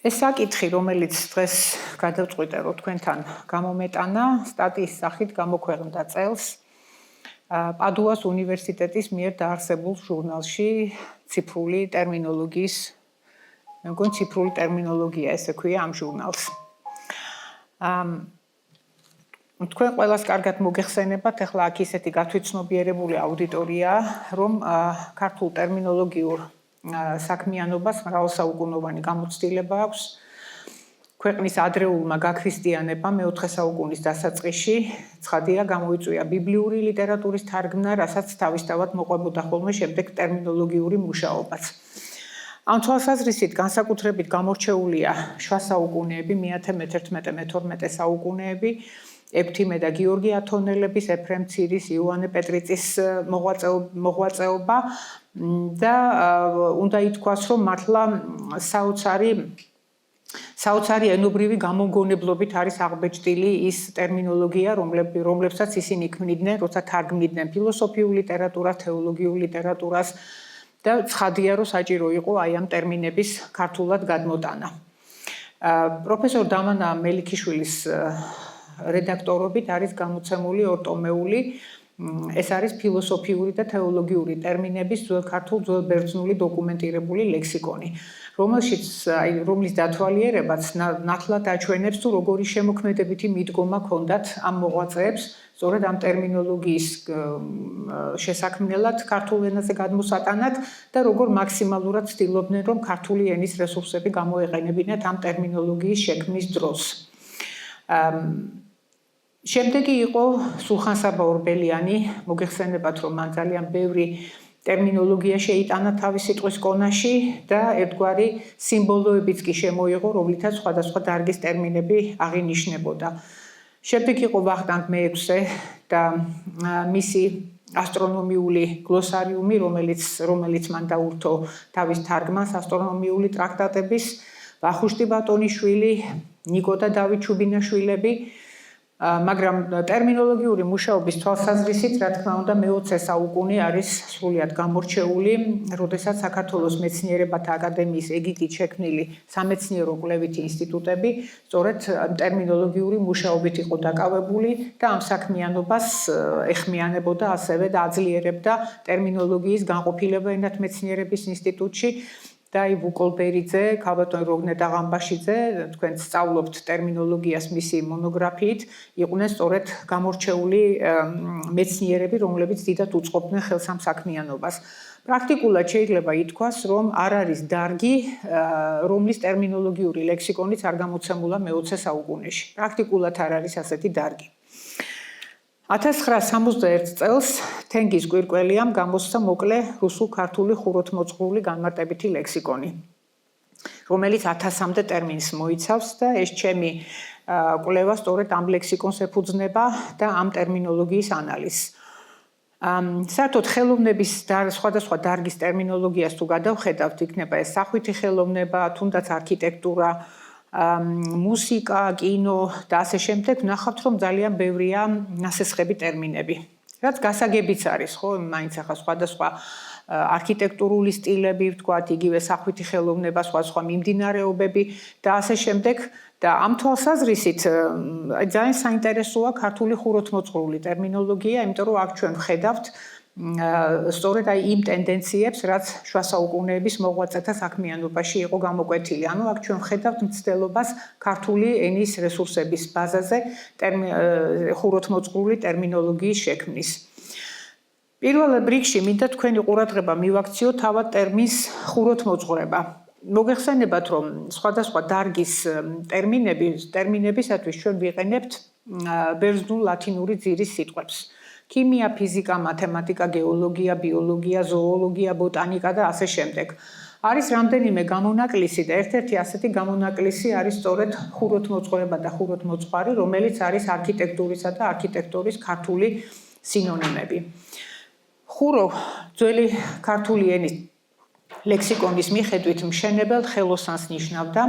ეს საკითხი, რომელიც დღეს გადავწყვიტე, რომ თქვენთან გამომეტანა, სტატიის სახით გამოქვეყნდა წელს პადუას უნივერსიტეტის მიერ დაარსებულ ჟურნალში ციფრული ტერმინოლოგიის, მე მგონი ციფრული ტერმინოლოგია ესე ქვია ამ ჟურნალს. თქვენ ყველას კარგად მოგეხსენებათ, ახლა აქ ისეთი გათვითცნობიერებული აუდიტორია, რომ ქართულ ტერმინოლოგიურ საქმიანობას მრავალსაუკუნოვანი გამოცდილება აქვს. ქვეყნის ადრეულმა გაქრისტიანებამ მეოთხე საუკუნის დასაწყისში ცხადია გამოიწვია ბიბლიური ლიტერატურის თარგმნა, რასაც თავისთავად მოყვებოდა ხოლმე შემდეგ ტერმინოლოგიური მუშაობაც. ამ თვალსაზრისით განსაკუთრებით გამორჩეულია შუა საუკუნეები, მე-10, მე-11, მე-12 საუკუნეები, ექვთიმე და გიორგი ათონელების, ეფრემ ცირის, იოანე პეტრიწის მოღვაწეობა და უნდა ითქვას, რომ მართლა საოცარი ენობრივი გამოგონებლობით არის აღბეჭდილი ის ტერმინოლოგია, რომლებსაც ისინი ქმნიდნენ, როცა თარგმნიდნენ ფილოსოფიურ ლიტერატურას, თეოლოგიურ ლიტერატურას და ცხადია, რომ საჭირო იყო აი ამ ტერმინების ქართულად გადმოტანა. პროფესორ დამანა მელიქიშვილის რედაქტორობით არის გამოცემული ორტომეული, ეს არის ფილოსოფიური და თეოლოგიური ტერმინების ძველ ქართულ, ძველ ბერძნული დოკუმენტირებული ლექსიკონი, რომლის დათვალიერებაც ნათლად აჩვენებს, თუ როგორი შემოქმედებითი მიდგომა ჰქონდათ ამ მოღვაწეებს, სწორედ ამ ტერმინოლოგიის შესაქმნელად ქართულ ენაზე გადმოსატანად და როგორ მაქსიმალურად ცდილობდნენ, რომ ქართული ენის რესურსები გამოეყენებინათ ამ ტერმინოლოგიის შექმნის დროს. შემდეგი იყო სულხან-საბა ორბელიანი, მოგეხსენებათ, რომ მან ძალიან ბევრი ტერმინოლოგია შეიტანა თავის სიტყვის კონაში და ერთგვარი სიმბოლოებიც კი შემოიღო, რომლითაც სხვადასხვა დარგის ტერმინები აღინიშნებოდა. შემდეგ იყო ვახტანგ მეექვსე და მისი ასტრონომიული გლოსარიუმი, რომელიც მან დაურთო თავის თარგმანს ასტრონომიული ტრაქტატების, ვახუშტი ბატონიშვილი, ნიკო და დავით ჩუბინაშვილები, მაგრამ ტერმინოლოგიური მუშაობის თვალსაზრისით, რა თქმა უნდა, მე-20 საუკუნე არის სრულიად გამორჩეული, როდესაც საქართველოს მეცნიერებათა აკადემიის ეგიდით შექმნილი სამეცნიერო კვლევითი ინსტიტუტები სწორედ ტერმინოლოგიური მუშაობით იყო დაკავებული და ამ საქმიანობას ეხმიანებოდა, ასევე და აძლიერებდა ტერმინოლოგიის განყოფილება ენათმეცნიერების ინსტიტუტში. და ვუკოლბერიძე, ქალბატონ როგნე დაღამბაშიძე, თქვენ სწავლობთ ტერმინოლოგიას მისი მონოგრაფიით, იყვნენ სწორედ გამორჩეული მეცნიერები, რომლებიც დიდად უწყობდნენ ხელს ამ საქმიანობას. პრაქტიკულად შეიძლება ითქვას, რომ არ არის დარგი, რომლის ტერმინოლოგიური ლექსიკონიც არ გამოცემულა მე-20 საუკუნეში. პრაქტიკულად არ არის ასეთი დარგი. 1961 წელს თენგიზ კვირკველიამ გამოსცა მოკლე რუსულ-ქართული ხუროთმოძღვრული განმარტებითი ლექსიკონი, რომელიც 1000-მდე ტერმინს მოიცავს და ეს ჩემი კვლევა სწორედ ამ ლექსიკონს ეფუძნება და ამ ტერმინოლოგიის ანალიზს. საერთოდ ხელოვნების სხვადასხვა დარგის ტერმინოლოგიას თუ გადავხედავთ, იქნება ეს სახვითი ხელოვნება, თუნდაც არქიტექტურა, მუსიკა, კინო და ასე შემდეგ, ვნახავთ, რომ ძალიან ბევრია ნასესხები ტერმინები. რაც გასაგებიც არის, ხო, მაინც ახლა სხვადასხვა არქიტექტურული სტილები, ვთქვათ, იგივე სახვითი ხელოვნება, სხვადასხვა მიმდინარეობები და ასე შემდეგ. და ამ თვალსაზრისით ძალიან საინტერესოა ქართული ხუროთმოძღვრული ტერმინოლოგია, იმიტომ რომ აქ ჩვენ ვხედავთ სწორედ აი იმ ტენდენციებს, რაც შუა საუკუნეების მოღვაწეთა საქმიანობაში იყო გამოკვეთილი. ანუ აქ ჩვენ ვხედავთ მცდელობას ქართული ენის რესურსების ბაზაზე ხუროთმოძღვრული ტერმინოლოგიის შექმნის. პირველ რიგში მინდა თქვენი ყურადღება მივაქციოთ თავად ტერმინს ხუროთმოძღვრება. მოგეხსენებათ, რომ სხვადასხვა დარგის ტერმინებისათვის ჩვენ ვიყენებთ ბერძნულ-ლათინური ძირის სიტყვებს. ქიმია, ფიზიკა, მათემატიკა, გეოლოგია, ბიოლოგია, ზოოლოგია, ბოტანიკა და ასე შემდეგ. არის რამდენიმე გამონაკლისი და ერთ-ერთი ასეთი გამონაკლისი არის სწორედ ხუროთმოძღვრება და ხუროთმოძღვარი, რომელიც არის არქიტექტურისა და არქიტექტურის ქართული სინონიმები. ხურო ძველი ქართული ენის ლექსიკონის მიხედვით მშენებელ ხელოსანს ნიშნავდა.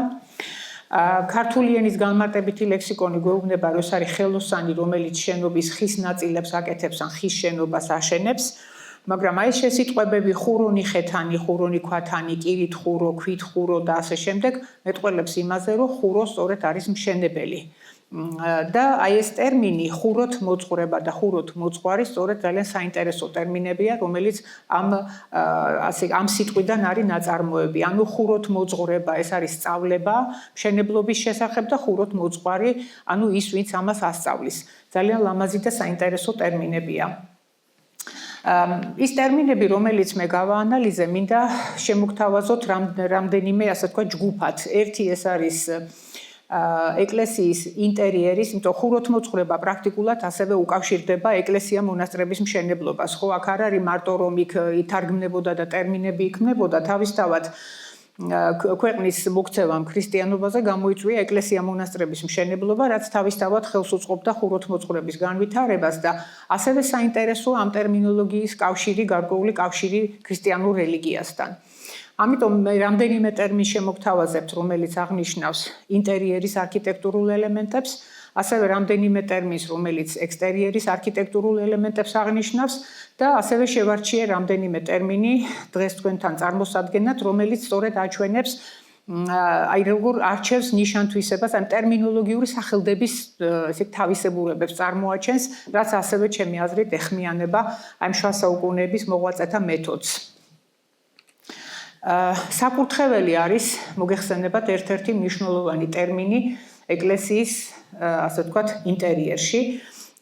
ქართული ენის განმარტებითი ლექსიკონი გვეუბნება, რომ ეს არის ხელოსანი, რომელიც შენობის ხის ნაწილებს აკეთებს ან ხის შენობას აშენებს. მაგრამ აი ეს შესიტყვებები ხურონი ხეთანი, ხურონი ქვათანი, კირით ხურო, ქვით ხურო და ასე შემდეგ მეტყველებს იმაზე, რომ ხურო სწორედ არის მშენებელი. და აი ეს ტერმინი ხუროთ მოწყვრება და ხუროთ მოწყwari სწორედ ძალიან საინტერესო ტერმინებია, რომელიც ამ სიტყვიდან არის ნაწარმოები. ანუ ხუროთ მოწყვრება, ეს არის სწავლება მშენებლობის შესახებ და ხუროთ მოწყwari, ანუ ის, ვინც ამას ასწავლის. ძალიან ლამაზი და საინტერესო ტერმინებია. ის ტერმინები, რომელიც მე გავაანალიზე, მინდა შემოგთავაზოთ რამდენიმე, ასე ვთქვათ, ჯგუფად. ერთი ეს არის ეკლესიის ინტერიერის, იმიტომ ხუროთ მოწყვრება პრაქტიკულად ასევე უკავშირდება ეკლესია-მონასტრების მშენებლობას. ხო, აქ არ არის მარტო რომ იქ ითარგმნებოდა და ტერმინები იქმნებოდა, თავისთავად ქვეყნის მოქცევამ ქრისტიანობაზე გამოიწვია ეკლესია-მონასტრების მშენებლობა, რაც თავისთავად ხელს უწყობდა ხუროთ მოწყვრების განვითარებას და ასევე საინტერესოა ამ ტერმინოლოგიის კავშირი, გარკვეული კავშირი ქრისტიანულ რელიგიასთან. ამიტომ მე რამდენიმე ტერმინს შემოგთავაზებთ, რომელიც აღნიშნავს ინტერიერის არქიტექტურულ ელემენტებს, ასევე რამდენიმე ტერმინს, რომელიც ექსტერიერის არქიტექტურულ ელემენტებს აღნიშნავს და ასევე შევარჩიე რამდენიმე ტერმინი დღეს თქვენთან წარმოსადგენად, რომელიც სწორედ აჩვენებს აი როგორ არჩევს ნიშან-თვისებას, ან ტერმინოლოგიური სახელდების ესე თავისებურებებს წარმოაჩენს, რაც ასევე ჩემი აზრით ეხმიანება აი შუა საუკუნეების მოღვაწეთა მეთოდს. საკურთხეველი არის მოგეხსენებათ ერთ-ერთი მნიშვნელოვანი ტერმინი ეკლესიის, ასე ვთქვათ, ინტერიერში.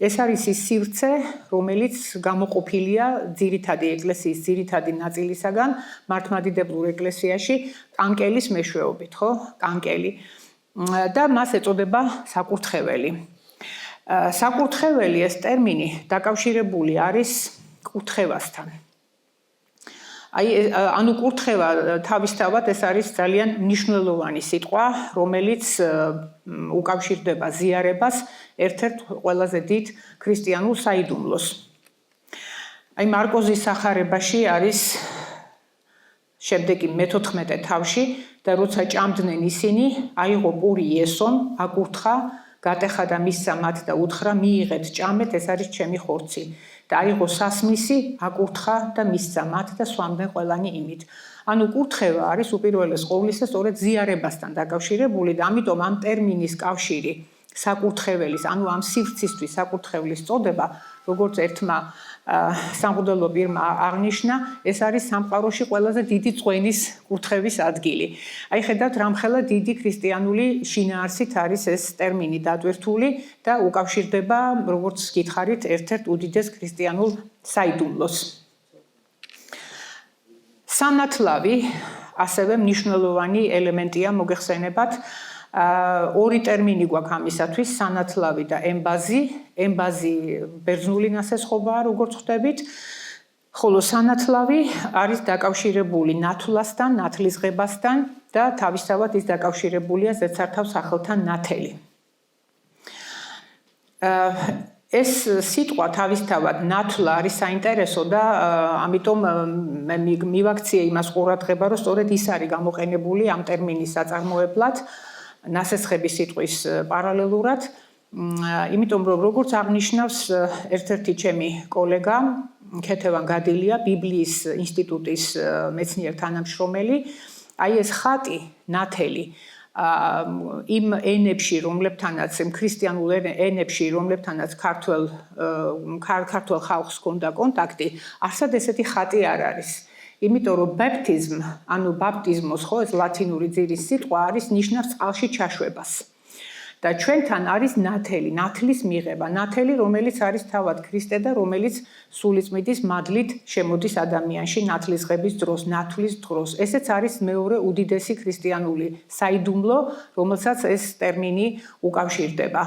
ეს არის ის სივრცე, რომელიც გამოყოფილია ძირითადი ეკლესიის ძირითადი ნაწილისაგან მართლმადიდებლურ ეკლესიაში კანკელის მეშვეობით, ხო? კანკელი. და მას ეწოდება საკურთხეველი. საკურთხეველი ეს ტერმინი დაკავშირებული არის კურთხევასთან. ანუ კურთხევა თავისთავად ეს არის ძალიან მნიშვნელოვანი სიტყვა, რომელიც უკავშირდება ზიარებას ერთ-ერთ ყველაზე დიდ ქრისტიანულ საიდუმლოს. აი მარკოზის სახარებაში არის შემდეგი მე-14 თავში და როცა ჭამდნენ ისინი, აიღო პური იესონ, აკურთხა, გატეხა და მისცა მათ და უთხრა, მიიღეთ, ჭამეთ, ეს არის ჩემი ხორცი. და აიღო სასმისი, აკურთხა და მისცა მათ და სვამდნენ ყველანი იმით. ანუ კურთხევა არის უპირველეს ყოვლისა სწორედ ზიარებასთან დაკავშირებული და ამიტომ ამ ტერმინის კავშირი საკურთხეველის, ანუ ამ სივრცისთვის საკურთხევლის წოდება, როგორც ერთმა სამღვდელო პირმა აღნიშნა, ეს არის სამყაროში ყველაზე დიდი წვენის კურთხევის ადგილი. აი ხედავთ, რამხელა დიდი ქრისტიანული შინაარსით არის ეს ტერმინი დატვირთული და უკავშირდება, როგორც გითხარით, ერთ-ერთ უდიდეს ქრისტიანულ საიდუმლოს. სანათლავი ასევე მნიშვნელოვანი ელემენტია, მოგეხსენებათ. ორი ტერმინი გვაქვს ამისათვის, სანათლავი და ემბაზი. ემბაზი ბერძნული ნასესხობაა, როგორც ხვდებით, ხოლო სანათლავი არის დაკავშირებული ნათლასთან, ნათლისღებასთან და თავისთავად ის დაკავშირებულია ზეცართავ სახელთან ნათელი. ეს სიტყვა თავისთავად ნათლა არის საინტერესო და ამიტომ მე მივაქციე იმას ყურადღება, რომ სწორედ ის არის გამოყენებული ამ ტერმინის საწარმოებლად. ნასესხების სიტყვის პარალელურად, იმიტომ რომ როგორც აღნიშნავს ერთ-ერთი ჩემი კოლეგა, ქეთევან გადილია, ბიბლიის ინსტიტუტის მეცნიერ თანამშრომელი, აი ეს ხატი, ნათელი, იმ ენებში, რომლებთანაც ქრისტიანულ ენებში, რომლებთანაც ქართველ ხალხს ჰქონდა კონტაქტი, არსად ესეთი ხატი არ არის. იმიტომ რომ ბაპტიზმ, ანუ ბაპტიზმოს, ხო, ეს ლათინური ძირის სიტყვა არის ნიშნავს წყალში ჩაშვებას. და ჩვენთან არის ნათელი, ნათლის მიღება, ნათელი, რომელიც არის თავად ქრისტე და რომელიც სულიწმიდის მადლით შემოდის ადამიანში ნათლისღების დროს, ნათლის დროს. ესეც არის მეორე უდიდესი ქრისტიანული საიდუმლო, რომელსაც ეს ტერმინი უკავშირდება.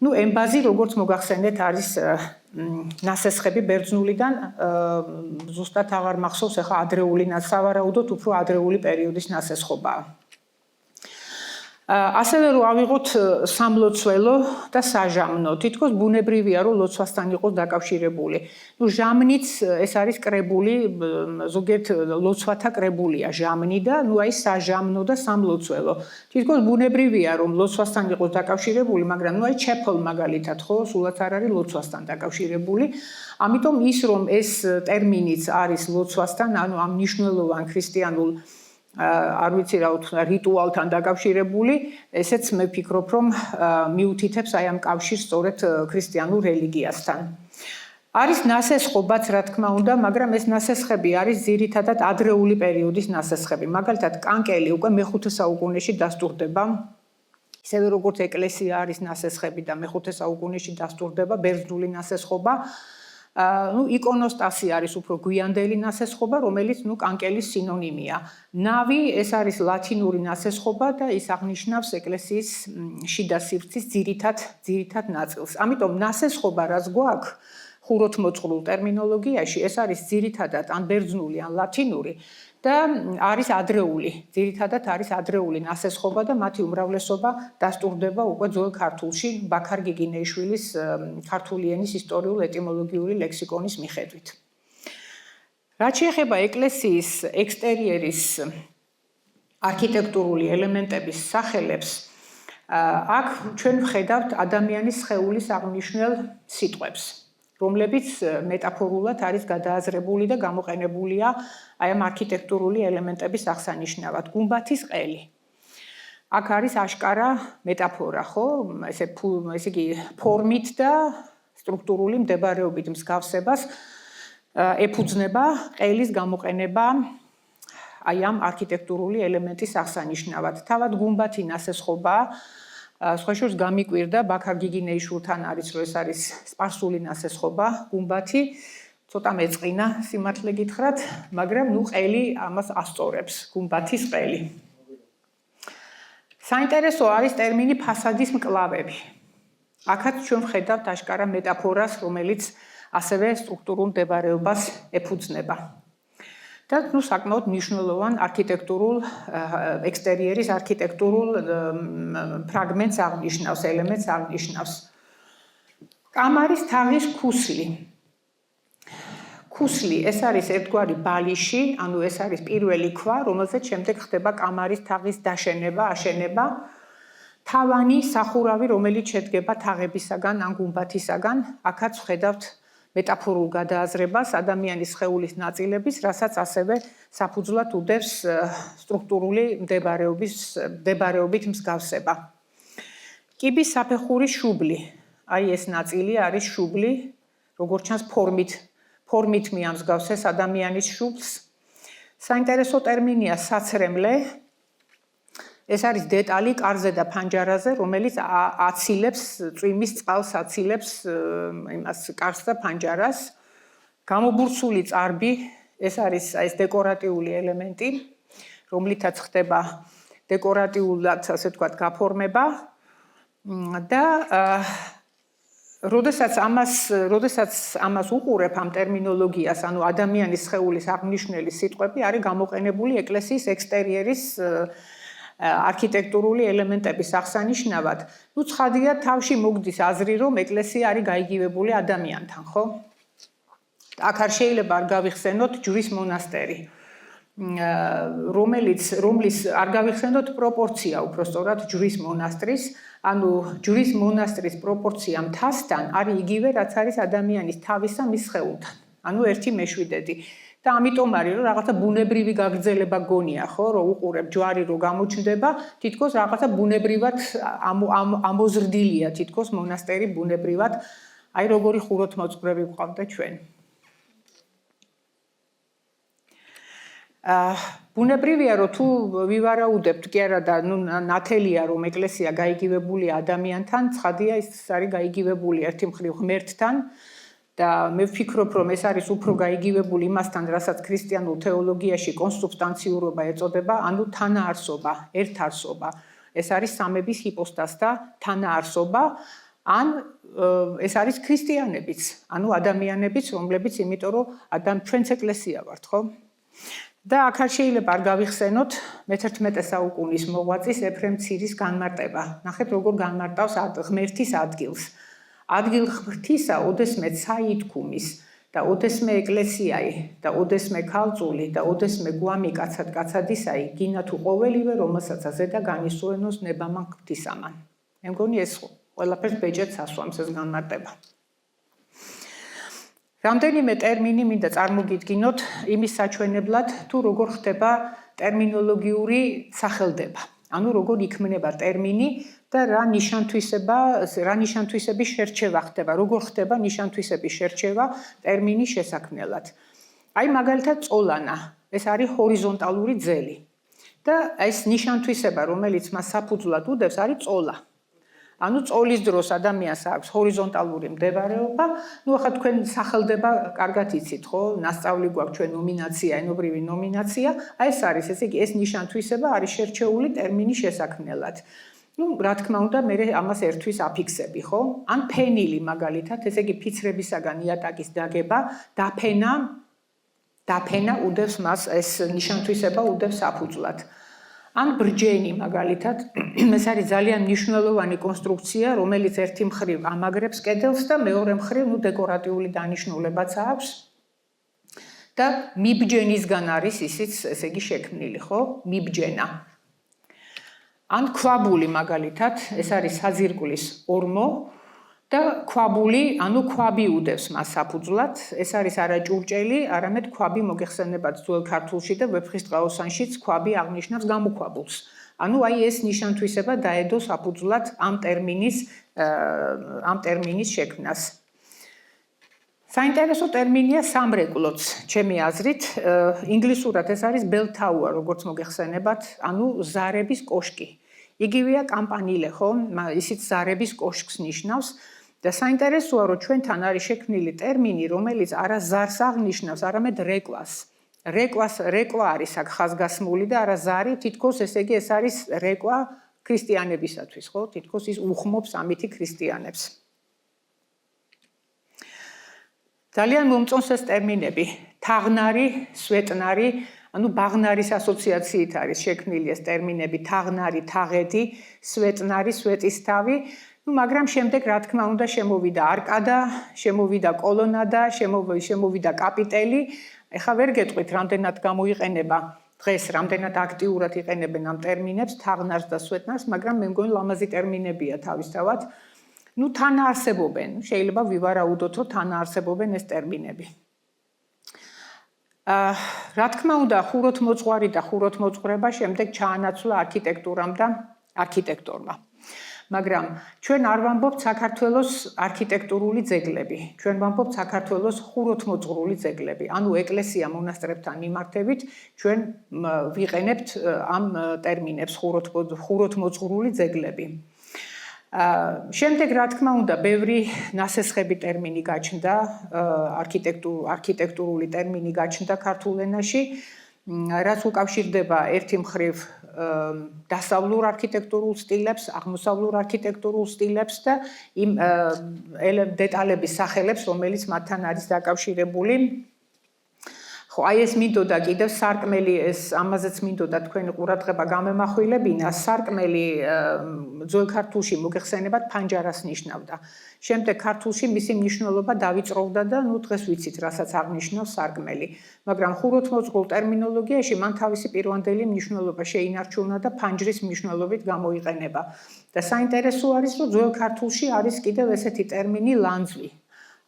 ნუ ემბაზი, როგორც მოგახსენეთ, არის ნასესხები ბერძნულიდან, ზუსტად აღარ მახსოვს, ახლა ადრეული, სავარაუდოდ უფრო ადრეული პერიოდის ნასესხობაა. ასევე რომ ავიღოთ სამლოცველო და საჟამნო, თითქოს ბუნებრივია რომ ლოცვასთან იყოს დაკავშირებული. ნუ ჟამნიც ეს არის კრებული, ზოგიერთ ლოცვათა კრებულია ჟამნი და ნუ აი საჟამნო და სამლოცველო. თითქოს ბუნებრივია რომ ლოცვასთან იყოს დაკავშირებული, მაგრამ ნუ აი ჩეფოლ მაგალითად ხო, სულაც არ არის ლოცვასთან დაკავშირებული. ამიტომ ის რომ ეს ტერმინიც არის ლოცვასთან, ანუ ამ მნიშვნელოვან ქრისტიანულ არ ვიცი რა ვთქვა რიტუალთან დაკავშირებული, ესეც მე ვფიქრობ რომ მიუთითებს აი ამ კავშირს სწორედ ქრისტიანულ რელიგიასთან. არის ნასესხობაც რა თქმა უნდა, მაგრამ ეს ნასესხები არის ძირითადად ადრეული პერიოდის ნასესხები. მაგალითად, კანკელი უკვე მე-5 საუკუნეში დასტურდება. ისევე როგორც ეკლესია არის ნასესხები და მე-5 საუკუნეში დასტურდება ბერძნული ნასესხობა. ნუ იკონოსტასი არის უფრო გვიანდელი ნასესხობა, რომელიც ნუ კანკელის სინონიმია. ნავი ეს არის ლათინური ნასესხობა და ის აღნიშნავს ეკლესიის შიდა სივრცის ძირითად ნაწილს. ამიტომ ნასესხობა რაც გვაქვს ხუროთმოწყრულ ტერმინოლოგიაში, ეს არის ძირითადად ან ბერძნული, ან ლათინური და არის ადრეული, ძირითადად არის ადრეული ნასესხობა და მათი უმრავლესობა დასტურდება უკვე ძველ ქართულში ბაქარ გიგინეიშვილის ქართული ენის ისტორიულ-ეტიმოლოგიური ლექსიკონის მიხედვით. რაც შეეხება ეკლესიის ექსტერიერის არქიტექტურული ელემენტების სახელებს, აქ ჩვენ ვხედავთ ადამიანის სხეულის აღნიშნულ სიტყვებს, რომლებიც მეტაფორულად არის გადააზრებული და გამოყენებულია აი ამ არქიტექტურული ელემენტების აღსანიშნავად. გუმბათის ყელი. აქ არის აშკარა მეტაფორა, ხო? ესე იგი ფორმით და სტრუქტურული მდებარეობით მსგავსებას ეფუძნება ყელის გამოყენება აი ამ არქიტექტურული ელემენტის აღსანიშნავად. თავად გუმბათი ნასესხობაა. სხვა შორის გამიკვირდა ბაქარ გიგინეიშვილთან არის რომ ეს არის სპარსული ნასესხობა გუმბათი ცოტა მეწყინა სიმართლე გითხრათ მაგრამ ნუ ყელი ამას ასწორებს გუმბათის ყელი. საინტერესო არის ტერმინი ფასადის მკლავები. აქაც ჩვენ ვხედავთ აშკარა მეტაფორას რომელიც ასევე სტრუქტურულ მდებარეობას ეფუძნება. და ნუ საკმაოდ მნიშვნელოვან არქიტექტურულ ექსტერიერის არქიტექტურულ ფრაგმენტს აღნიშნავს, ელემენტს აღნიშნავს. კამარის თაღის ქუსლი. ქუსლი ეს არის ერთგვარი ბალიში, ანუ ეს არის პირველი ქვა, რომელზეც შემდეგ ხდება კამარის თაღის დაშენება, აშენება. თავანი, სახურავი, რომელიც შედგება თაღებისაგან ან გუმბათისაგან, აქაც ვხედავთ მეტაფორულ გადააზრებას ადამიანის სხეულის ნაწილების, რასაც ასევე საფუძვლად უდევს სტრუქტურული მდებარეობით მსგავსება. კიბის საფეხურის შუბლი. აი ეს ნაწილი არის შუბლი, როგორც ჩანს ფორმით მიამსგავსეს ადამიანის შუბლს. საინტერესო ტერმინია საცრემლე. ეს არის დეტალი კარზე და ფანჯარაზე, რომელიც აცილებს წვიმის წყალს აცილებს იმას კარს და ფანჯარას. გამობურცული წარბი, ეს არის ეს დეკორატიული 엘ემენტი, რომლითაც ხდება დეკორატიულად, ასე ვთქვათ, გაფორმება და როდესაც ამას უყურებ ამ ტერმინოლოგიას, ანუ ადამიანის სხეულის აღნიშნული სიტყვები არის გამოყენებული ეკლესიის ექსტერიერის არქიტექტურული ელემენტების აღსანიშნავად. ნუ ცხადია თავში მოგდის აზრი, რომ ეკლესია არის გაიგივებული ადამიანთან, ხო? აქ არ შეიძლება არ გავიხსენოთ ჯვრის მონასტერი, რომლის არ გავიხსენოთ პროპორცია უბრალოდ ჯვრის მონასტრის, ანუ ჯვრის მონასტრის პროპორცია მთასთან არის იგივე, რაც არის ადამიანის თავისა მის სხეულთან, ანუ 1/7. და ამიტომ არის რომ რაღაცა ბუნებრივი გაგრძელება გონია, ხო, რომ უყურებ ჯვარი რო გამოჩნდება, თითქოს რაღაცა ბუნებრივად ამოზრდილია თითქოს მონასტერი ბუნებრივად, აი როგორი ხუროთმოწყვრები გვყავდა ჩვენ. ბუნებრივია რომ თუ ვივარაუდებთ კი არა და ნუ ნათელია რომ ეკლესია გაიგივებულია ადამიანთან, ცხადია ის არის გაიგივებული ერთი მხრივ ღმერთთან. და მე ვფიქრობ, რომ ეს არის უფრო გაიგივებული იმასთან, რასაც ქრისტიანულ თეოლოგიაში კონსუბსტანციურობა ეწოდება, ანუ თანაარსობა, ერთარსობა. ეს არის სამების ჰიპოსტაზ და თანაარსობა, ან ეს არის ქრისტიანებიც, ანუ ადამიანებიც, რომლებიც იმიტომ რომ ჩვენც ეკლესია ვართ, ხო? და აქ არ შეიძლება არ გავიხსენოთ მე-11 საუკუნის მოღვაწის ეფრემ ცირის განმარტება. ნახეთ როგორ განმარტავს ღმერთის ადგილს. ადგილ ღმრთისა ოდესმე საითქუმის და ოდესმე ეკლესიაი და ოდესმე ქალწული და ოდესმე გვამი კაცადისაი გინა თუ ყოველივე რომელსაც ზედა განისურენოს ნებამან ღვთისამან. მე მგონი ეს ყველაფერს ბეჭედს ასვამს ეს განმარტება. რამდენიმე ტერმინი მინდა წარმოგიდგინოთ იმის საჩვენებლად თუ როგორ ხდება ტერმინოლოგიური სახელდება. ანუ როგორ იქმნება ტერმინი და რა ნიშანთვისების შერჩევა ხდება, როგორ ხდება ნიშანთვისების შერჩევა ტერმინის შესაქმნელად. აი მაგალითად წოლანა, ეს არის ჰორიზონტალური ძელი. და ეს ნიშანთვისება, რომელიც მას საფუძვლად უდევს, არის წოლა. ანუ წოლის დროს ადამიანს აქვს ჰორიზონტალური მდებარეობა, ახლა თქვენ სახელდება კარგად იცით, ხო? ნასწავლი გვაქვს ჩვენ ნომინაცია, ენობრივი ნომინაცია, აი ეს არის, ესე იგი ეს ნიშანთვისება არის შერჩეული ტერმინის შესაქმნელად. რა თქმა უნდა, მე ამას ერთვის აფიქსები, ხო? ან ფენილი მაგალითად, ესე იგი ფიცრებისაგან იატაკის დაგება, დაფენა უდევს მას ეს ნიშანთვისება უდევს საფუძვლად. ან ბრჯენი მაგალითად, ეს არის ძალიან მნიშვნელოვანი კონსტრუქცია, რომელიც ერთი მხრივ ამაგრებს კედელს და მეორე მხრივ დეკორატიული დანიშნულებაც აქვს. და მიბჯენისგან არის ისიც, ესე იგი შექმნილი, ხო? მიბჯენა. ან ქვაბული მაგალითად, ეს არის საძირკვლის ორმო და ქვაბული, ანუ ქვაბი უდევს მას საფუძვლად, ეს არის არა ჭურჭელი, არამედ ქვაბი მოგეხსენებათ ძველ ქართულში და ვეფხის ტყაოსანშიც ქვაბი აღნიშნავს გამოქვაბულს. ანუ აი ეს ნიშანთვისება დაედო საფუძვლად ამ ტერმინის შექმნას. საინტერესო ტერმინია სამრეკლოც, ჩემი აზრით, ინგლისურად ეს არის bell tower, როგორც მოგეხსენებათ, ანუ ზარების კოშკი. იგივეა კამპანილე, ხო? ისიც ზარების კოშკს ნიშნავს. და საინტერესოა, რომ ჩვენთან არის შექმნილი ტერმინი, რომელიც არა ზარს აღნიშნავს, არამედ რეკვას. რეკვა არის აქ ხაზგასმული და არა ზარი, თითქოს ესე იგი ეს არის რეკვა ქრისტიანებისათვის, ხო? თითქოს ის უხმობს ამითი ქრისტიანებს. ძალიან მომწონს ეს ტერმინები. თაღნარი, სვეტნარი, ანუ ბაღნარის ასოციაციით არის შექმნილი ეს ტერმინები, თაღნარი, თაღედი, სვეტნარი, სვეტისთავი. მაგრამ შემდეგ რა თქმა უნდა შემოვიდა არკადა, შემოვიდა კოლონადა, შემოვიდა კაპიტელი. ეხლა ვერ გეტყვით რამდენად გამოიყენება დღეს, რამდენად აქტიურად იყენებენ ამ ტერმინებს, თაღნარს და სვეტნარს, მაგრამ მე მგონი ლამაზი ტერმინებია თავისთავად. თან არსებობენ, შეიძლება ვივარაუდოთ, რომ თან არსებობენ ეს ტერმინები. რა თქმა უნდა, ხუროთმოძღვარი და ხუროთმოძღვრება შემდეგ ჩაანაცვლა არქიტექტურამ და არქიტექტორმა. მაგრამ ჩვენ არ ვამბობთ საქართველოს არქიტექტურული ძეგლები, ჩვენ ვამბობთ საქართველოს ხუროთმოძღვრული ძეგლები. ანუ ეკლესია მონასტრებთან მიმართებით ჩვენ ვიყენებთ ამ ტერმინებს ხუროთმოძღვრული ძეგლები. შემდეგ რა თქმა უნდა, ბევრი ნასესხები ტერმინი გაჩნდა, არქიტექტურული ტერმინი გაჩნდა ქართულ ენაში, რაც უკავშირდება ერთი მხრივ დასავლურ არქიტექტურულ სტილებს, აღმოსავლურ არქიტექტურულ სტილებს და იმ დეტალების სახელებს, რომელიც მათთან არის დაკავშირებული. ხო, აი ეს მინდოდა კიდევ სარკმელი, ამაზეც მინდოდა თქვენი ყურადღება გამემახვილებინა, სარკმელი ძველ ქართულში მოგეხსენებათ ფანჯარას ნიშნავდა. შემდეგ ქართულში მისი მნიშვნელობა დავიწროვდა და დღეს ვიცით, რასაც აღნიშნავს სარკმელი. მაგრამ ხუროთმოძღვრულ ტერმინოლოგიაში მან თავისი პირვანდელი მნიშვნელობა შეინარჩუნა და ფანჯრის მნიშვნელობით გამოიყენება. და საინტერესო არის, რომ ძველ ქართულში არის კიდევ ესეთი ტერმინი ლანძვი.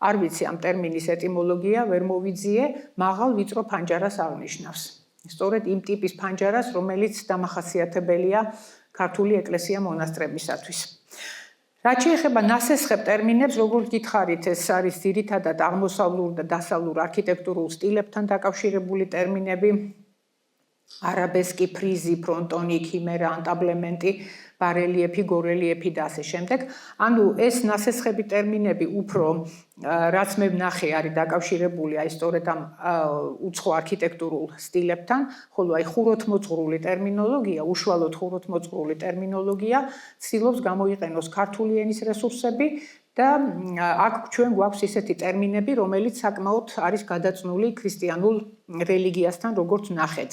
არ ვიცი ამ ტერმინის ეტიმოლოგია, ვერ მოვიძიე, მაღალ ვიწრო ფანჯარას აღნიშნავს. სწორედ იმ ტიპის ფანჯარას, რომელიც დამახასიათებელია ქართული ეკლესია მონასტრებისათვის. რაც შეეხება ნასესხებ ტერმინებს, როგორც გითხარით, ეს არის ძირითადად აღმოსავლურ და დასავლურ არქიტექტურულ სტილებთან დაკავშირებული ტერმინები. არაბესკი, ფრიზი, ფრონტონი, ქიმერა, ანტაბლემენტი, ბარელიეფი, გორელიეფი და ასე შემდეგ. ანუ ეს ნასესხები ტერმინები უფრო რაც მე ვნახე არის დაკავშირებული აი სწორედ ამ უცხო არქიტექტურულ სტილებთან, ხოლო აი ხუროთმოწყვრული ტერმინოლოგია, უშუალოდ ხუროთმოწყვრული ტერმინოლოგია ცდილობს გამოიყენოს ქართული ენის რესურსები და აქ ჩვენ გვაქვს ისეთი ტერმინები, რომელიც საკმაოდ არის გადაწნული ქრისტიანულ რელიგიასთან, როგორც ნახეთ.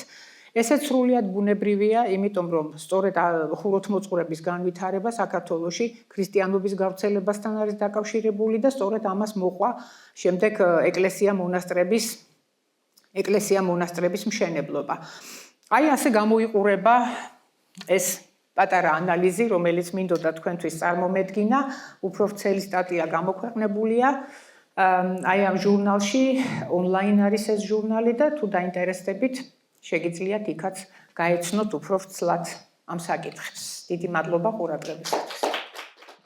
ესეც სრულიად ბუნებრივია, იმიტომ რომ სწორედ ხუროთმოწყვრების განვითარება საქართველოში ქრისტიანობის გავრცელებასთან არის დაკავშირებული და სწორედ ამას მოყვა შემდეგ ეკლესია-მონასტრების მშენებლობა. აი ასე გამოიყურება ეს პატარა ანალიზი, რომელიც მინდოდა თქვენთვის წარმომედგინა, უფრო ვრცელი სტატია გამოქვეყნებულია აი ამ ჟურნალში, ონლაინ არის ეს ჟურნალი და თუ დაინტერესდებით შეგიძლიათ იქაც გაეცნოთ უფრო ვრცლად ამ საკითხებს. დიდი მადლობა ყურადღებისთვის.